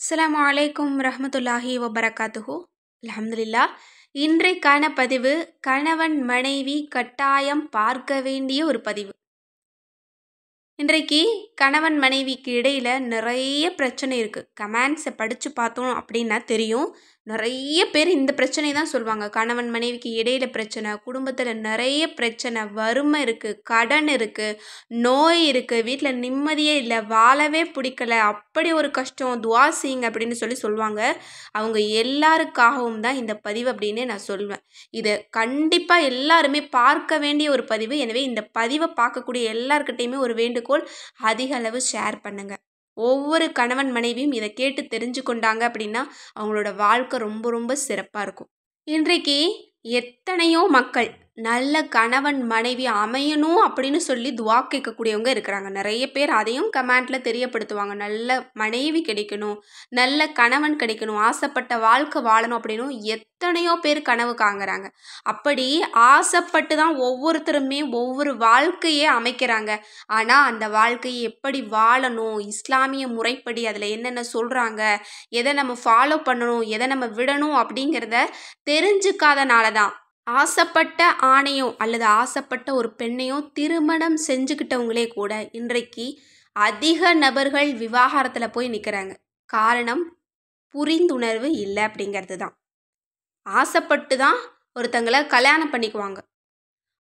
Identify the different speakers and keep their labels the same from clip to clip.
Speaker 1: அஸ்ஸலாமு அலைக்கும் ரஹ்மத்துல்லாஹி வபரகாத்துஹு. அல்ஹம்துலில்லாஹ். இன்றைக்கான பதிவு கணவன் மனைவி கட்டாயம் பார்க்க வேண்டிய ஒரு பதிவு. இன்றைக்கு கணவன் மனைவிக்கு இடையில நிறைய பிரச்சனை இருக்குது. கமெண்ட்ஸை படித்து பார்த்தோம் அப்படின்னா தெரியும். நிறைய பேர் இந்த பிரச்சனை தான் சொல்லுவாங்க. கணவன் மனைவிக்கு இடையில பிரச்சனை, குடும்பத்தில் நிறைய பிரச்சனை, வறுமை இருக்குது, கடன் இருக்குது, நோய் இருக்குது, வீட்டில் நிம்மதியே இல்லை, வாழவே பிடிக்கல, அப்படி ஒரு கஷ்டம், துவா செய்யுங்க அப்படின்னு சொல்லுவாங்க. அவங்க எல்லாருக்காகவும் தான் இந்த பதிவு அப்படின்னு நான் சொல்வேன். இதை கண்டிப்பாக எல்லாருமே பார்க்க வேண்டிய ஒரு பதிவு. எனவே இந்த பதிவை பார்க்கக்கூடிய எல்லாருக்கிட்டையுமே ஒரு வேண்டுகோள், அதிக அளவு ஷேர் பண்ணுங்க. ஒவ்வொரு கணவன் மனைவியும் இதை கேட்டு தெரிஞ்சு கொண்டாங்க அப்படின்னா அவங்களோட வாழ்க்கை ரொம்ப ரொம்ப சிறப்பாக இருக்கும். இன்றைக்கு எத்தனையோ மக்கள் நல்ல கணவன் மனைவி அமையணும் அப்படின்னு சொல்லி துவா கேட்கக்கூடியவங்க இருக்கிறாங்க. நிறைய பேர் அதையும் கமெண்ட்டில் தெரியப்படுத்துவாங்க. நல்ல மனைவி கிடைக்கணும், நல்ல கணவன் கிடைக்கணும், ஆசைப்பட்ட வாழ்க்கை வாழணும் அப்படின்னு எத்தனையோ பேர் கனவு காங்குறாங்க. அப்படி ஆசைப்பட்டு தான் ஒவ்வொருத்தருமே ஒவ்வொரு வாழ்க்கையே அமைக்கிறாங்க. ஆனால் அந்த வாழ்க்கையை எப்படி வாழணும், இஸ்லாமிய முறைப்படி அதில் என்னென்ன சொல்கிறாங்க, எதை நம்ம ஃபாலோ பண்ணணும், எதை நம்ம விடணும் அப்படிங்கிறத தெரிஞ்சுக்காதனால தான் ஆசைப்பட்ட ஆணையோ அல்லது ஆசைப்பட்ட ஒரு பெண்ணையோ திருமணம் செஞ்சுக்கிட்டவங்களே கூட இன்றைக்கு அதிக நபர்கள் விவாகரத்தில் போய் நிற்கிறாங்க. காரணம் புரிந்துணர்வு இல்லை அப்படிங்கிறது தான். ஆசைப்பட்டு தான் ஒருத்தங்களை கல்யாணம் பண்ணிக்குவாங்க.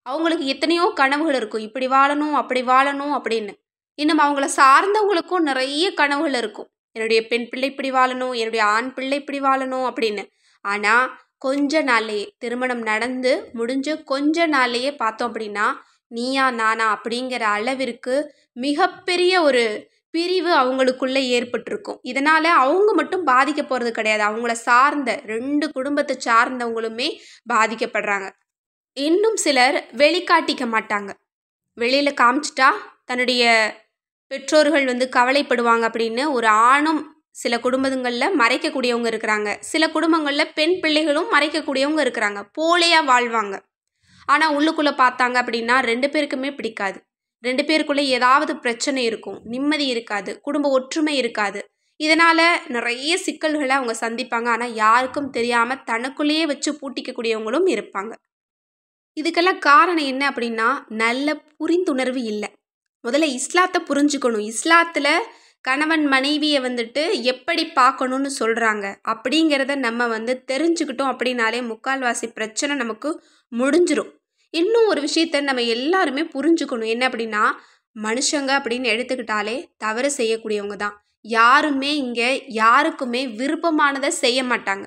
Speaker 1: அவங்களுக்கு எத்தனையோ கனவுகள் இருக்கும், இப்படி வாழணும் அப்படி வாழணும் அப்படின்னு. இன்னும் அவங்கள சார்ந்தவங்களுக்கும் நிறைய கனவுகள் இருக்கும். என்னுடைய பெண் பிள்ளை இப்படி வாழணும், என்னுடைய ஆண் பிள்ளை இப்படி வாழணும் அப்படின்னு. ஆனால் கொஞ்ச நாள்லையே திருமணம் நடந்து முடிஞ்ச கொஞ்ச நாள்லையே பார்த்தோம் அப்படின்னா நீயா நானா அப்படிங்கிற அளவிற்கு மிகப்பெரிய ஒரு பிரிவு அவங்களுக்குள்ளே ஏற்பட்டிருக்கும். இதனால் அவங்க மட்டும் பாதிக்க போகிறது கிடையாது, அவங்கள சார்ந்த 2 குடும்பத்தை சார்ந்தவங்களுமே பாதிக்கப்படுறாங்க. இன்னும் சிலர் வெளிக்காட்டிக்க மாட்டாங்க. வெளியில் காமிச்சிட்டா தன்னுடைய பெற்றோர்கள் கவலைப்படுவாங்க அப்படின்னு ஒரு ஆணும் சில குடும்பங்களில் மறைக்கக்கூடியவங்க இருக்கிறாங்க. சில குடும்பங்களில் பெண் பிள்ளைகளும் மறைக்கக்கூடியவங்க இருக்கிறாங்க. போலியாக வாழ்வாங்க. ஆனால் உள்ளுக்குள்ளே பார்த்தாங்க அப்படின்னா 2 பேருக்குமே பிடிக்காது. 2 பேருக்குள்ளே ஏதாவது பிரச்சனை இருக்கும், நிம்மதி இருக்காது, குடும்ப ஒற்றுமை இருக்காது. இதனால் நிறைய சிக்கல்களை அவங்க சந்திப்பாங்க. ஆனால் யாருக்கும் தெரியாமல் தனக்குள்ளேயே வச்சு பூட்டிக்கக்கூடியவங்களும் இருப்பாங்க. இதுக்கெல்லாம் காரணம் என்ன அப்படின்னா நல்ல புரிந்துணர்வு இல்லை. முதல்ல இஸ்லாத்தை புரிஞ்சுக்கணும். இஸ்லாத்தில் கணவன் மனைவியை எப்படி பார்க்கணுன்னு சொல்கிறாங்க அப்படிங்கிறத நம்ம தெரிஞ்சுக்கிட்டோம் அப்படின்னாலே முக்கால்வாசி பிரச்சனை நமக்கு முடிஞ்சிடும். இன்னும் ஒரு விஷயத்த நம்ம எல்லாருமே புரிஞ்சுக்கணும். என்ன அப்படின்னா மனுஷங்க அப்படின்னு எடுத்துக்கிட்டாலே தவறு செய்யக்கூடியவங்க தான். யாருமே இங்கே யாருக்குமே விருப்பமானதை செய்ய மாட்டாங்க.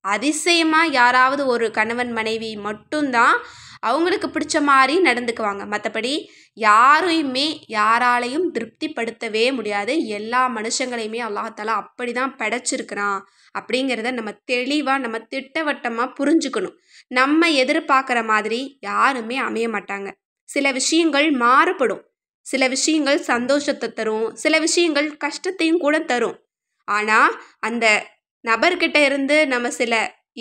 Speaker 1: அதிசயமாக யாராவது ஒரு கணவன் மனைவி மட்டும்தான் அவங்களுக்கு பிடிச்ச மாதிரி நடந்துக்குவாங்க. மற்றபடி யாரையுமே யாராலையும் திருப்திப்படுத்தவே முடியாது. எல்லா மனுஷங்களையுமே அல்லாஹ்தாலா அப்படி தான் படைச்சிருக்கிறான் அப்படிங்கிறத நம்ம தெளிவாக நம்ம திட்டவட்டமாக புரிஞ்சுக்கணும். நம்ம எதிர்பார்க்குற மாதிரி யாருமே அமைய மாட்டாங்க. சில விஷயங்கள் மாறுபடும், சில விஷயங்கள் சந்தோஷத்தை தரும், சில விஷயங்கள் கஷ்டத்தையும் கூட தரும். ஆனால் அந்த நபர்கிட்ட இருந்து நம்ம சில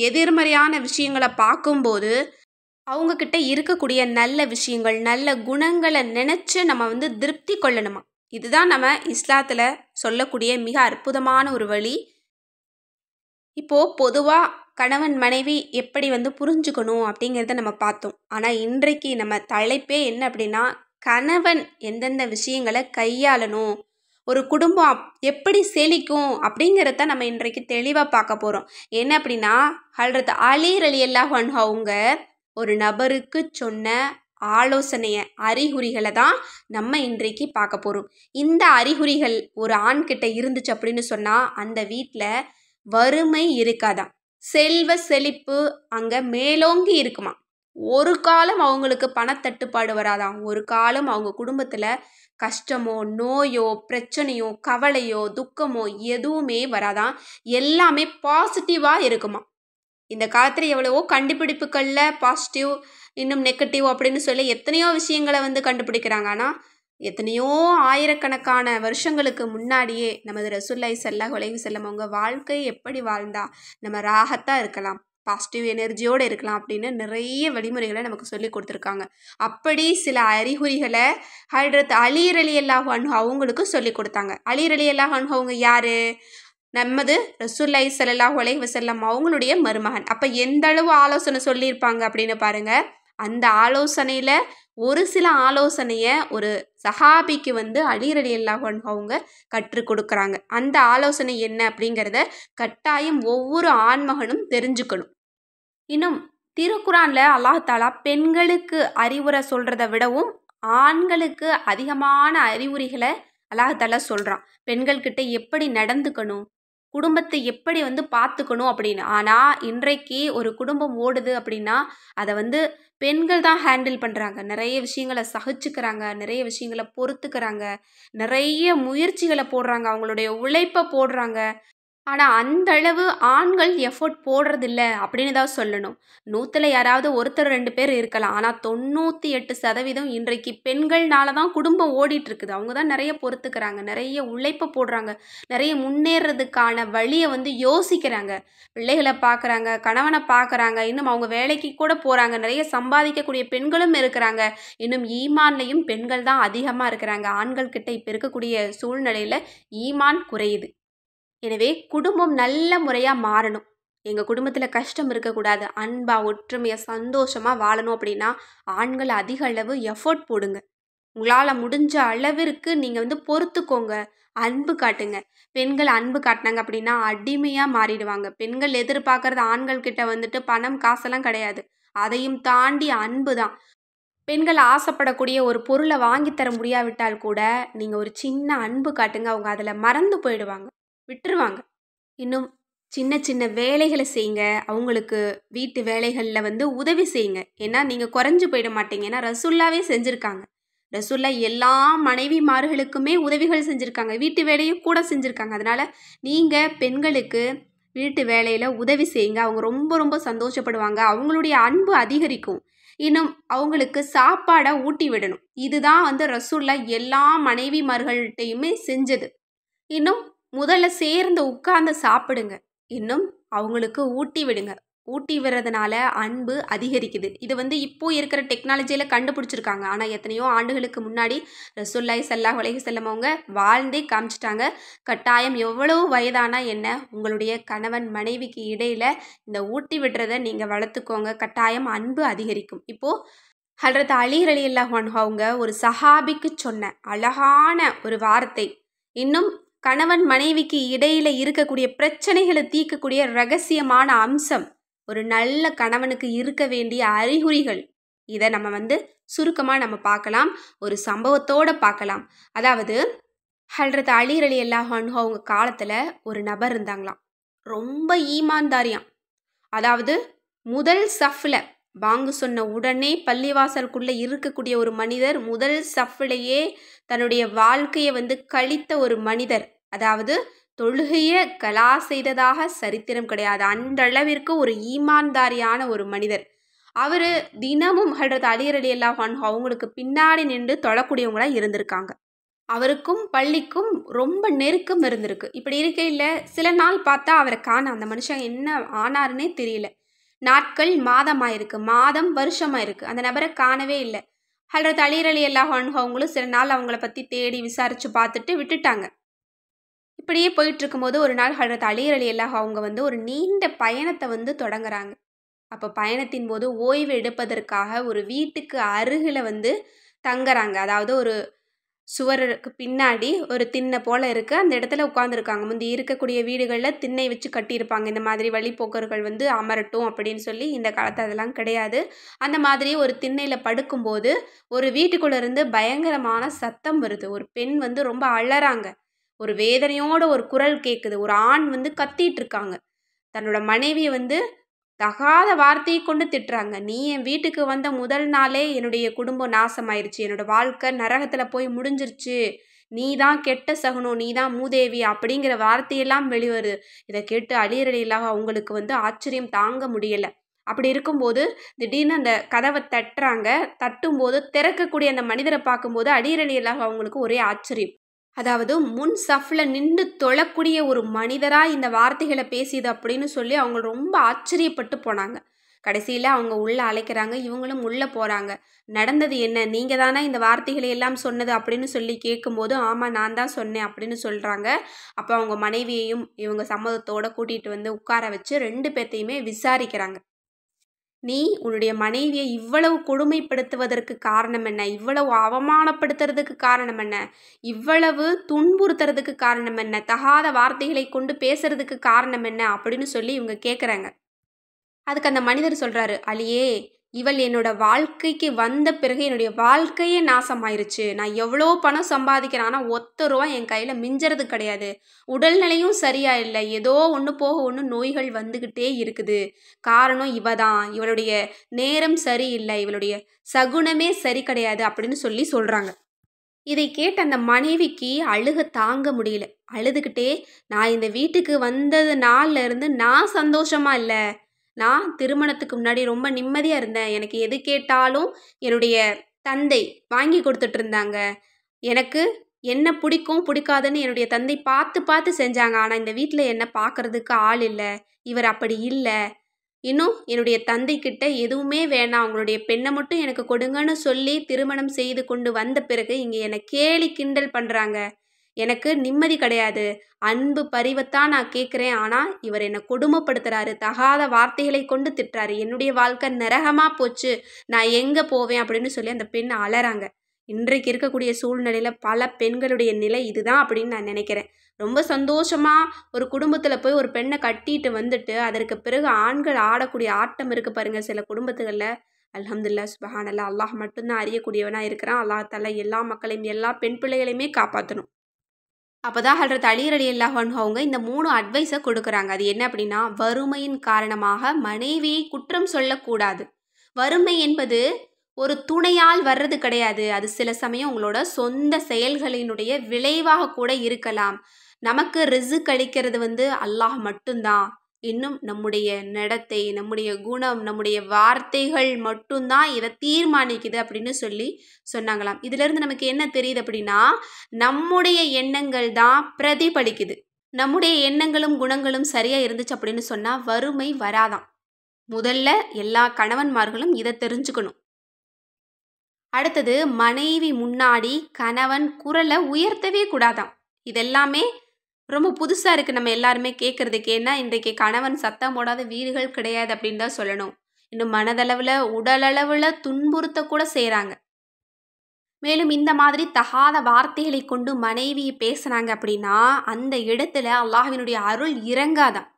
Speaker 1: எதிர்மறையான விஷயங்களை பார்க்கும்போது அவங்கக்கிட்ட இருக்கக்கூடிய நல்ல விஷயங்கள், நல்ல குணங்களை நினச்சி நம்ம திருப்தி கொள்ளணுமா. இதுதான் நம்ம இஸ்லாத்தில் சொல்லக்கூடிய மிக அற்புதமான ஒரு வழி. இப்போது பொதுவாக கணவன் மனைவி எப்படி புரிஞ்சுக்கணும் அப்படிங்கிறத நம்ம பார்த்தோம். ஆனால் இன்றைக்கு நம்ம தலைப்பே என்ன அப்படின்னா கணவன் எந்தெந்த விஷயங்களை கையாளணும், ஒரு குடும்பம் எப்படி செழிக்கும் அப்படிங்கிறத நம்ம இன்றைக்கு தெளிவாக பார்க்க போகிறோம். என்ன அப்படின்னா ஹல்ரத் அலி ரலியல்லாஹு அன்ஹு அவங்க ஒரு நபருக்கு சொன்ன ஆலோசனையை அறிகுறிகளை தான் நம்ம இன்றைக்கு பார்க்க போகிறோம். இந்த அறிகுறிகள் ஒரு ஆண்கிட்ட இருந்துச்சு அப்படின்னு சொன்னால் அந்த வீட்டில் வறுமை இருக்காதான், செல்வ செழிப்பு அங்கே மேலோங்கி இருக்குமா. ஒரு காலம் அவங்களுக்கு பணத்தட்டுப்பாடு வராதான். ஒரு காலம் அவங்க குடும்பத்தில் கஷ்டமோ நோயோ பிரச்சனையோ கவலையோ துக்கமோ எதுவுமே வராதான். எல்லாமே பாசிட்டிவாக இருக்குமா. இந்த காலத்தில் எவ்வளவோ கண்டுபிடிப்புகளில் பாசிட்டிவ் இன்னும் நெகட்டிவ் அப்படின்னு சொல்லி எத்தனையோ விஷயங்களை கண்டுபிடிக்கிறாங்க. ஆனால் எத்தனையோ ஆயிரக்கணக்கான வருஷங்களுக்கு முன்னாடியே நமது ரசூலுல்லாஹி ஸல்லல்லாஹு அலைஹி வஸல்லம் அவங்க வாழ்க்கை எப்படி வாழ்ந்தா நம்ம ராகத்தாக இருக்கலாம், பாசிட்டிவ் எனர்ஜியோடு இருக்கலாம் அப்படின்னு நிறைய வழிமுறைகளை நமக்கு சொல்லி கொடுத்துருக்காங்க. அப்படி சில அறிகுறிகளை ஹல்ரத் அலி ரலியல்லாஹு அன்ஹு அவங்களுக்கு சொல்லி கொடுத்தாங்க. அலி ரலியல்லாஹு அன்ஹு அவங்க யார்? நமது ரசூலுல்லாஹி ஸல்லல்லாஹு அலைஹி வஸல்லம் அவங்களுடைய மருமகன். அப்போ எந்த அளவு ஆலோசனை சொல்லியிருப்பாங்க அப்படின்னு பாருங்க. அந்த ஆலோசனையில் ஒரு சில ஆலோசனையை ஒரு சஹாபிக்கு வந்து அலி ரலியல்லாஹு அன்ஹு அவங்க கற்றுக் கொடுக்குறாங்க. அந்த ஆலோசனை என்ன அப்படிங்கிறத கட்டாயம் ஒவ்வொரு ஆண்மகனும் தெரிஞ்சுக்கணும். இன்னும் திருக்குரான்ல அல்லாஹ் தாலா பெண்களுக்கு அறிவுரை சொல்றதை விடவும் ஆண்களுக்கு அதிகமான அறிவுரைகளை அல்லாஹ் தாலா சொல்கிறான். பெண்கள்கிட்ட எப்படி நடந்துக்கணும், குடும்பத்தை எப்படி வந்து பார்த்துக்கணும் அப்படின்னு. ஆனால் இன்றைக்கு ஒரு குடும்பம் ஓடுது அப்படின்னா அதை வந்து பெண்கள் தான் ஹேண்டில் பண்ணுறாங்க. நிறைய விஷயங்களை சகிச்சுக்கிறாங்க, நிறைய விஷயங்களை பொறுத்துக்கிறாங்க, நிறைய முயற்சிகளை போடுறாங்க, அவங்களுடைய உழைப்பை போடுறாங்க. ஆனால் அந்த அளவு ஆண்கள் எஃபோர்ட் போடுறதில்ல அப்படின்னு தான் சொல்லணும். 100ல் யாராவது ஒருத்தர் 2 பேர் இருக்கலாம். ஆனால் 98% இன்றைக்கு பெண்கள்னால தான் குடும்பம் ஓடிட்டு இருக்குது. அவங்க தான் நிறைய பொறுத்துக்கிறாங்க, நிறைய உழைப்பை போடுறாங்க, நிறைய முன்னேறதுக்கான வழியை வந்து யோசிக்கிறாங்க. பிள்ளைகளை பார்க்குறாங்க, கணவனை பார்க்குறாங்க, இன்னும் அவங்க வேலைக்கு கூட போகிறாங்க. நிறைய சம்பாதிக்கக்கூடிய பெண்களும் இருக்கிறாங்க. இன்னும் ஈமான்லையும் பெண்கள் தான் அதிகமாக இருக்கிறாங்க. ஆண்கள் கிட்ட இப்போ இருக்கக்கூடிய சூழ்நிலையில் ஈமான் குறையுது. எனவே குடும்பம் நல்ல முறையாக மாறணும். எங்கள் குடும்பத்தில் கஷ்டம் இருக்கக்கூடாது, அன்பாக ஒற்றுமையாக சந்தோஷமாக வாழணும் அப்படின்னா ஆண்கள் அதிக அளவு எஃபோர்ட் போடுங்க. உங்களால் முடிஞ்ச அளவிற்கு நீங்கள் வந்து பொறுத்துக்கோங்க, அன்பு காட்டுங்க. பெண்கள் அன்பு காட்டினாங்க அப்படின்னா அடிமையாக மாறிடுவாங்க. பெண்கள் எதிர்பார்க்குறது ஆண்கள் கிட்ட வந்துட்டு பணம் காசெல்லாம் கிடையாது, அதையும் தாண்டி அன்பு தான். பெண்கள் ஆசைப்படக்கூடிய ஒரு பொருளை வாங்கித்தர முடியாவிட்டால் கூட நீங்கள் ஒரு சின்ன அன்பு காட்டுங்க, அவங்க அதில் மறந்து போயிடுவாங்க, விட்டுருவாங்க. இன்னும் சின்ன சின்ன வேலைகளை செய்யுங்க. அவங்களுக்கு வீட்டு வேலைகளில் வந்து உதவி செய்யுங்க. ஏன்னா நீங்கள் குறைஞ்சு போயிட மாட்டீங்க. ஏன்னா ரசூல்லாவே செஞ்சுருக்காங்க. ரசூல்லா எல்லா மனைவிமார்களுக்குமே உதவிகள் செஞ்சுருக்காங்க, வீட்டு வேலையும் கூட செஞ்சுருக்காங்க. அதனால் நீங்கள் பெண்களுக்கு வீட்டு வேலையில் உதவி செய்யுங்க. அவங்க ரொம்ப ரொம்ப சந்தோஷப்படுவாங்க, அவங்களுடைய அன்பு அதிகரிக்கும். இன்னும் அவங்களுக்கு சாப்பாடை ஊட்டி விடணும். இதுதான் வந்து ரசூல்லா எல்லா மனைவிமார்கள்ட்டையுமே செஞ்சது. இன்னும் முதல்ல சேர்ந்து உட்கார்ந்து சாப்பிடுங்க. இன்னும் அவங்களுக்கு ஊட்டி விடுங்க. ஊட்டி விடுறதுனால அன்பு அதிகரிக்குது. இது வந்து இப்போ இருக்கிற டெக்னாலஜியில் கண்டுபிடிச்சிருக்காங்க. ஆனால் எத்தனையோ ஆண்டுகளுக்கு முன்னாடி ரசூலுல்லாஹி ஸல்லல்லாஹு அலைஹி வஸல்லம் அவங்க வாழ்ந்தே காமிச்சிட்டாங்க. கட்டாயம் எவ்வளவு வயதானா என்ன, உங்களுடைய கணவன் மனைவிக்கு இடையில் இந்த ஊட்டி விடுறதை நீங்கள் வளர்த்துக்கோங்க. கட்டாயம் அன்பு அதிகரிக்கும். இப்போது ஹஜ்ரத் அலி ரலியல்லாஹு அன்ஹு அவங்க ஒரு சஹாபிக்கு சொன்ன அழகான ஒரு வார்த்தை, இன்னும் கணவன் மனைவிக்கு இடையில் இருக்கக்கூடிய பிரச்சனைகளை தீர்க்கக்கூடிய ரகசியமான அம்சம், ஒரு நல்ல கணவனுக்கு இருக்க வேண்டிய அறிகுறிகள், இதை நம்ம வந்து சுருக்கமாக நம்ம பார்க்கலாம். ஒரு சம்பவத்தோடு பார்க்கலாம். அதாவது ஹஜ்ரத் அலி ரலியல்லாஹு அன்ஹு அவங்க காலத்தில் ஒரு நபர் இருந்தாங்களாம், ரொம்ப ஈமான்தாரியாம். அதாவது முதல் சஃப்பில் பாங்கு சொன்ன உடனே பள்ளிவாசலுக்குள்ளே இருக்கக்கூடிய ஒரு மனிதர், முதல் சஃப்லையே தன்னுடைய வாழ்க்கையை வந்து கழித்த ஒரு மனிதர். அதாவது தொழுகையை கலா செய்ததாக சரித்திரம் கிடையாது, அந்த அளவிற்கு ஒரு ஈமான்தாரியான ஒரு மனிதர். அவர் தினமும் ஹஜ்ரத் அலி ரலியல்லாஹு அன்ஹு அவங்களுக்கு பின்னாடி நின்று தொழக்கூடியவங்களாக இருந்திருக்காங்க. அவருக்கும் பள்ளிக்கும் ரொம்ப நெருக்கம் இருந்திருக்கு. இப்படி இருக்கையில் சில நாள் பார்த்தா அவரை காண, அந்த மனுஷன் என்ன ஆனாருன்னே தெரியல. நாட்கள் மாதமாயிருக்கு, மாதம் வருஷமாயிருக்கு, அந்த நபரை காணவே இல்லை. ஹஜ்ரத் அலி ரலியல்லாஹு அன்ஹு அவங்களும் சில நாள் அவங்கள பற்றி தேடி விசாரித்து பார்த்துட்டு விட்டுட்டாங்க. இப்படியே போயிட்டு இருக்கும்போது ஒரு நாள் ஹஜ்ரத் அலி ரலியல்லாஹு அவங்க வந்து ஒரு நீண்ட பயணத்தை வந்து தொடங்குறாங்க. அப்போ பயணத்தின் போது ஓய்வு எடுப்பதற்காக ஒரு வீட்டுக்கு அருகில் வந்து தங்குறாங்க. அதாவது ஒரு சுவருக்கு பின்னாடி ஒரு திண்ணை போல் இருக்குது, அந்த இடத்துல உட்காந்துருக்காங்க. முந்தி இருக்கக்கூடிய வீடுகளில் திண்ணை வச்சு கட்டியிருப்பாங்க. இந்த மாதிரி வழிப்போக்கர்கள் வந்து அமரட்டும் அப்படின்னு சொல்லி. இந்த காலத்து அதெல்லாம் கிடையாது. அந்த மாதிரி ஒரு திண்ணையில் படுக்கும்போது ஒரு வீட்டுக்குள்ளே இருந்து பயங்கரமான சத்தம் வருது. ஒரு பெண் வந்து ரொம்ப அழறாங்க, ஒரு வேதனையோட ஒரு குரல் கேட்குது. ஒரு ஆண் வந்து கத்திட்டு இருக்காங்க. தன்னோட மனைவியை வந்து தகாத வார்த்தையை கொண்டு திட்டுறாங்க. நீ என் வீட்டுக்கு வந்த முதல் நாளே என்னுடைய குடும்பம் நாசமாயிருச்சு, என்னோட வாழ்க்கை நரகத்தில் போய் முடிஞ்சிருச்சு, நீ தான் கெட்ட சகுனம், நீ தான் மூதேவி அப்படிங்கிற வார்த்தையெல்லாம் வெளிவருது. இதை கேட்டு அலி ரலியல்லாஹு அவங்களுக்கு வந்து ஆச்சரியம் தாங்க முடியலை. அப்படி இருக்கும்போது திடீர்னு அந்த கதவை தட்டுறாங்க. தட்டும்போது திறக்கக்கூடிய அந்த மனிதரை பார்க்கும்போது அலி ரலியல்லாஹு அவங்களுக்கு ஒரே ஆச்சரியம். அதாவது முன் சஃப்பில் நின்று தொழக்கூடிய ஒரு மனிதராக இந்த வார்த்தைகளை பேசியது அப்படின்னு சொல்லி அவங்க ரொம்ப ஆச்சரியப்பட்டு போனாங்க. கடைசியில் அவங்க உள்ளே அழைக்கிறாங்க, இவங்களும் உள்ளே போகிறாங்க. நடந்தது என்ன, நீங்கள் தானே இந்த வார்த்தைகளை எல்லாம் சொன்னது அப்படின்னு சொல்லி கேட்கும்போது, ஆமாம் நான் தான் சொன்னேன் அப்படின்னு சொல்கிறாங்க. அப்போ அவங்க மனைவியையும் இவங்க சம்மதத்தோடு கூட்டிகிட்டு வந்து உட்கார வச்சு 2 பேர்த்தையுமே விசாரிக்கிறாங்க. நீ உன்னுடைய மனைவியை இவ்வளவு கொடுமைப்படுத்துவதற்கு காரணம் என்ன, இவ்வளவு அவமானப்படுத்துறதுக்கு காரணம் என்ன, இவ்வளவு துன்புறுத்துறதுக்கு காரணம் என்ன, தகாத வார்த்தைகளை கொண்டு பேசுறதுக்கு காரணம் என்ன அப்படின்னு சொல்லி இவங்க கேட்குறாங்க. அதுக்கு அந்த மனிதர் சொல்கிறாரு, அலியே, இவள் என்னோட வாழ்க்கைக்கு வந்த பிறகு என்னுடைய வாழ்க்கையே நாசமாயிருச்சு. நான் எவ்வளோ பணம் சம்பாதிக்கிறேன், ஆனால் ஒத்த ரூபா என் கையில் மிஞ்சறது கிடையாது. உடல்நிலையும் சரியா இல்லை, ஏதோ ஒன்று போக ஒன்று நோய்கள் வந்துக்கிட்டே இருக்குது. காரணம் இவ தான், இவளுடைய நேரம் சரியில்லை, இவளுடைய சகுனமே சரி கிடையாது அப்படின்னு சொல்லி சொல்கிறாங்க. இதை கேட்ட அந்த மனைவிக்கு அழுக தாங்க முடியல. அழுதுகிட்டே, நான் இந்த வீட்டுக்கு வந்தது நாள்ல இருந்து நான் சந்தோஷமா இல்லை. நான் திருமணத்துக்கு முன்னாடி ரொம்ப நிம்மதியாக இருந்தேன். எனக்கு எது கேட்டாலும் என்னுடைய தந்தை வாங்கி கொடுத்துட்டு இருந்தாங்க. எனக்கு என்ன பிடிக்கும் பிடிக்காதுன்னு என்னுடைய தந்தை பார்த்து பார்த்து செஞ்சாங்க. ஆனால் இந்த வீட்டில் என்ன பார்க்கறதுக்கு ஆள் இல்லை. இவர் அப்படி இல்லை. இன்னும் என்னுடைய தந்தைக்கிட்ட எதுவுமே வேணாம், அவங்களுடைய பெண்ணை மட்டும் எனக்கு கொடுங்கன்னு சொல்லி திருமணம் செய்து கொண்டு வந்த பிறகு இங்கே என்னை கேலி கிண்டல் பண்ணுறாங்க. எனக்கு நிம்மதி கிடையாது. அன்பு பரிவைத்தான் நான் கேட்குறேன், ஆனால் இவர் என்னை கொடுமைப்படுத்துகிறாரு, தகாத வார்த்தைகளை கொண்டு திட்டுறாரு, என்னுடைய வாழ்க்கை நரகமாக போச்சு, நான் எங்கே போவேன் அப்படின்னு சொல்லி அந்த பெண் அலறாங்க. இன்றைக்கு இருக்கக்கூடிய சூழ்நிலையில் பல பெண்களுடைய நிலை இதுதான் அப்படின்னு நான் நினைக்கிறேன். ரொம்ப சந்தோஷமாக ஒரு குடும்பத்தில் போய் ஒரு பெண்ணை கட்டிட்டு வந்துட்டு அதற்கு பிறகு ஆண்கள் ஆடக்கூடிய ஆட்டம் இருக்குது பாருங்கள் சில குடும்பத்துகளில். அல்ஹம்துலில்லாஹ், சுப்ஹானல்லாஹ், அல்லாஹ் மட்டும்தான் அறியக்கூடியவனாக இருக்கிறான். அல்லாஹ் தஆலா எல்லா மக்களையும் எல்லா பெண் பிள்ளைகளையுமே காப்பாற்றணும். அப்போ தான் ஹஜ்ரத் அலி ரலியல்லாஹு அன்ஹு அவங்க இந்த 3 அட்வைஸை கொடுக்குறாங்க. அது என்ன அப்படின்னா, வறுமையின் காரணமாக மனைவியை குற்றம் சொல்லக்கூடாது. வறுமை என்பது ஒரு துணையால் வர்றது கிடையாது. அது சில சமயம் உங்களோட சொந்த செயல்களினுடைய விளைவாக கூட இருக்கலாம். நமக்கு ரிஸ்க் அளிக்கிறது அல்லாஹ் மட்டும்தான். இன்னும் நம்முடைய நடத்தை, நம்முடைய குணம், நம்முடைய வார்த்தைகள் மட்டும்தான் இதை தீர்மானிக்குது அப்படின்னு சொல்லி சொன்னாங்களாம். இதிலிருந்து நமக்கு என்ன தெரியுது அப்படின்னா, நம்முடைய எண்ணங்கள் தான் பிரதிபலிக்குது. நம்முடைய எண்ணங்களும் குணங்களும் சரியாக இருந்துச்சு அப்படின்னு சொன்னால் வறுமை வராதாம். முதல்ல எல்லா கணவன்மார்களும் இதை தெரிஞ்சுக்கணும். அடுத்தது, மனைவி முன்னாடி கணவன் குரலை உயர்த்தவே கூடாதாம். இதெல்லாமே ரொம்ப புதுசாக இருக்குது நம்ம எல்லாருமே கேட்குறதுக்கு. ஏன்னா இன்றைக்கு கணவன் சத்தம் போடாத வீடுகள் கிடையாது அப்படின்னு தான் சொல்லணும். இன்னும் மனதளவில் உடலளவில் துன்புறுத்தக்கூட செய்கிறாங்க. மேலும் இந்த மாதிரி தகாத வார்த்தைகளை கொண்டு மனைவியை பேசுனாங்க அப்படின்னா அந்த இடத்துல அல்லாஹ்வினுடைய அருள் இறங்காதான்.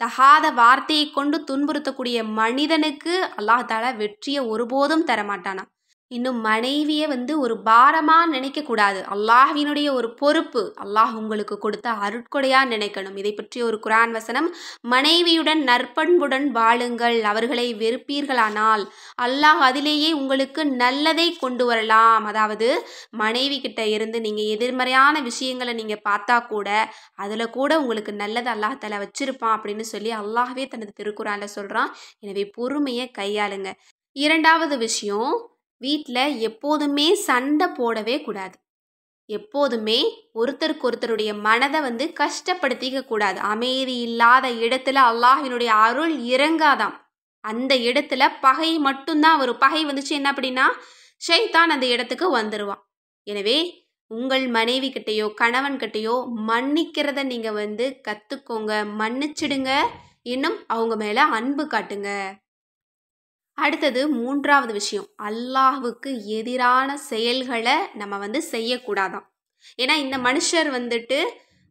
Speaker 1: தகாத வார்த்தையை கொண்டு துன்புறுத்தக்கூடிய மனிதனுக்கு அல்லாஹ் தஆலா வெற்றியை ஒருபோதும் தரமாட்டானா. இன்னும் மனைவியை ஒரு பாரமாக நினைக்கக்கூடாது. அல்லாஹ்வினுடைய ஒரு பொறுப்பு, அல்லாஹ் உங்களுக்கு கொடுத்த அருட்கொடையாக நினைக்கணும். இதை பற்றி ஒரு குர்ஆன் வசனம், மனைவியுடன் நற்பண்புடன் வாழுங்கள், அவர்களை வெறுப்பீர்களானால் அல்லாஹ் அதிலேயே உங்களுக்கு நல்லதை கொண்டு வரலாம். அதாவது மனைவி கிட்ட இருந்து நீங்கள் எதிர்மறையான விஷயங்களை நீங்கள் பார்த்தா கூட அதில் கூட உங்களுக்கு நல்லது அல்லாஹ் தஆலா வச்சிருப்பான் அப்படின்னு சொல்லி அல்லாஹ்வே தனது திருக்குர்ஆனில் சொல்கிறான். எனவே பொறுமையை கையாளுங்க. இரண்டாவது விஷயம், வீட்டில் எப்போதுமே சண்டை போடவே கூடாது. எப்போதுமே ஒருத்தருக்கு ஒருத்தருடைய மனதை கஷ்டப்படுத்திக்க கூடாது. அமைதி இல்லாத இடத்துல அல்லாஹ்வினுடைய அருள் இறங்காதாம். அந்த இடத்துல பகை மட்டும்தான் வரும். பகை வந்துச்சு என்ன அப்படின்னா ஷைத்தான் அந்த இடத்துக்கு வந்துடுவான். எனவே உங்கள் மனைவி கிட்டையோ கணவன் கிட்டையோ மன்னிக்கிறத நீங்கள் கற்றுக்கோங்க, மன்னிச்சிடுங்க. இன்னும் அவங்க மேலே அன்பு காட்டுங்க. அடுத்தது மூன்றாவது விஷயம், அல்லாஹ்வுக்கு எதிரான செயல்களை நம்ம செய்யக்கூடாதாம். ஏன்னா இந்த மனுஷர்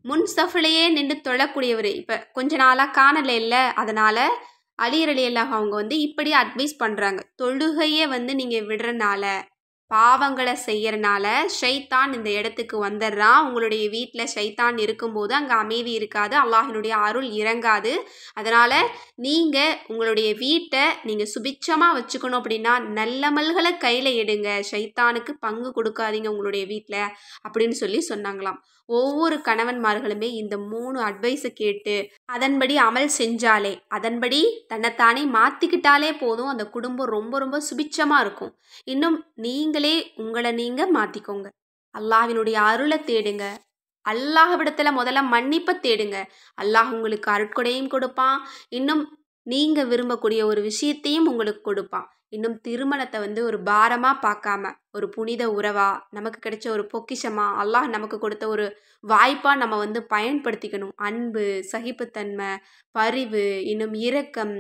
Speaker 1: முன் சஃப்லையே நின்று தொழக்கூடியவர். இப்போ கொஞ்ச நாளாக காணலை இல்லை, அதனால் அலி ரலியல்லாஹு அவங்க இப்படி அட்வைஸ் பண்ணுறாங்க. தொழுகையை நீங்கள் விடுறனால, பாவங்களை செய்யறனால ஷைத்தான் இந்த இடத்துக்கு வந்துடுறான். உங்களுடைய வீட்டில் ஷைத்தான் இருக்கும்போது அங்கே அமைதி இருக்காது, அல்லாஹ்வினுடைய அருள் இறங்காது. அதனால் நீங்கள் உங்களுடைய வீட்டை நீங்கள் சுபிட்சமாக வச்சுக்கணும் அப்படின்னா நல்லமல்களை கையில் எடுங்க, ஷைத்தானுக்கு பங்கு கொடுக்காதீங்க உங்களுடைய வீட்டில் அப்படின்னு சொல்லி சொன்னாங்களாம். ஒவ்வொரு கணவன்மார்களுமே இந்த 3 அட்வைஸை கேட்டு அதன்படி அமல் செஞ்சாலே, அதன்படி தன்னைத்தானே மாற்றிக்கிட்டாலே போதும், அந்த குடும்பம் ரொம்ப ரொம்ப சுபிட்சமாக இருக்கும். இன்னும் நீங்களே உங்களை நீங்கள் மாற்றிக்கோங்க. அல்லாஹ்வினுடைய அருளை தேடுங்க. அல்லாஹ்விடத்தில் முதல்ல மன்னிப்பை தேடுங்க. அல்லாஹ் உங்களுக்கு அருட்கொடையும் கொடுப்பான். இன்னும் நீங்கள் விரும்பக்கூடிய ஒரு விஷயத்தையும் உங்களுக்கு கொடுப்பான். இன்னும் திருமணத்தை ஒரு பாரமாக பார்க்காம ஒரு புனித உறவா, நமக்கு கிடைச்ச ஒரு பொக்கிஷமா, அல்லாஹ் நமக்கு கொடுத்த ஒரு வாய்ப்பாக நம்ம பயன்படுத்திக்கணும். அன்பு, சகிப்புத்தன்மை, பரிவு, இன்னும் இரக்கம்,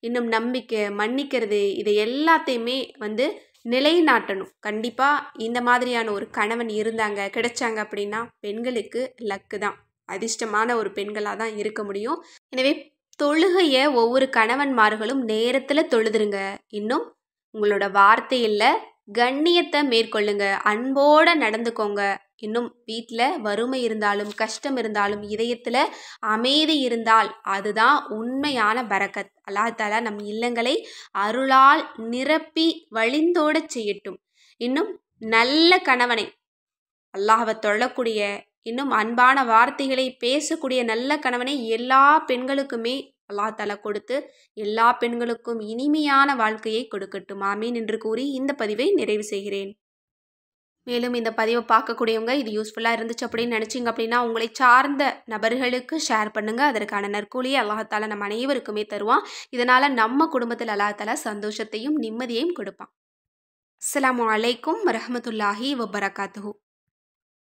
Speaker 1: இன்னும் நம்பிக்கை, மன்னிக்கிறது, இதை எல்லாத்தையுமே நிலைநாட்டணும். கண்டிப்பாக இந்த மாதிரியான ஒரு கணவன் கிடைச்சாங்க அப்படின்னா பெண்களுக்கு லக்கு தான். அதிர்ஷ்டமான ஒரு பெண்களாக தான் இருக்க முடியும். எனவே தொழுகையை ஒவ்வொரு கணவன்மார்களும் நேரத்தில் தொழுதுருங்க. இன்னும் உங்களோட வார்த்தையில் கண்ணியத்தை மேற்கொள்ளுங்க, அன்போடு நடந்துக்கோங்க. இன்னும் வீட்டில் வறுமை இருந்தாலும் கஷ்டம் இருந்தாலும் இதயத்தில் அமைதி இருந்தால் அதுதான் உண்மையான பரக்கத். அல்லாஹ் தஆலா நம் இல்லங்களை அருளால் நிரப்பி வழிந்தோட செய்யட்டும். இன்னும் நல்ல கணவனை, அல்லாஹ்வை தொழக்கூடிய, இன்னும் அன்பான வார்த்தைகளை பேசக்கூடிய நல்ல கணவனை எல்லா பெண்களுக்குமே அல்லாஹ் தஆலா கொடுத்து எல்லா பெண்களுக்கும் இனிமையான வாழ்க்கையை கொடுக்கட்டும். ஆமீன் என்று கூறி இந்த பதிவை நிறைவு செய்கிறேன். மேலும் இந்த பதிவை பார்க்கக்கூடியவங்க இது யூஸ்ஃபுல்லாக இருந்துச்சு அப்படின்னு நினச்சிங்க அப்படின்னா உங்களை சார்ந்த நபர்களுக்கு ஷேர் பண்ணுங்கள். அதற்கான நற்கூலியை அல்லாஹ் தஆலா நம்ம அனைவருக்குமே தருவான். இதனால் நம்ம குடும்பத்தில் அல்லாஹ் தஆலா சந்தோஷத்தையும் நிம்மதியையும் கொடுப்பான். அஸ்ஸலாமு அலைக்கும் வரஹ்மத்துல்லாஹி வபரகாத்துஹு.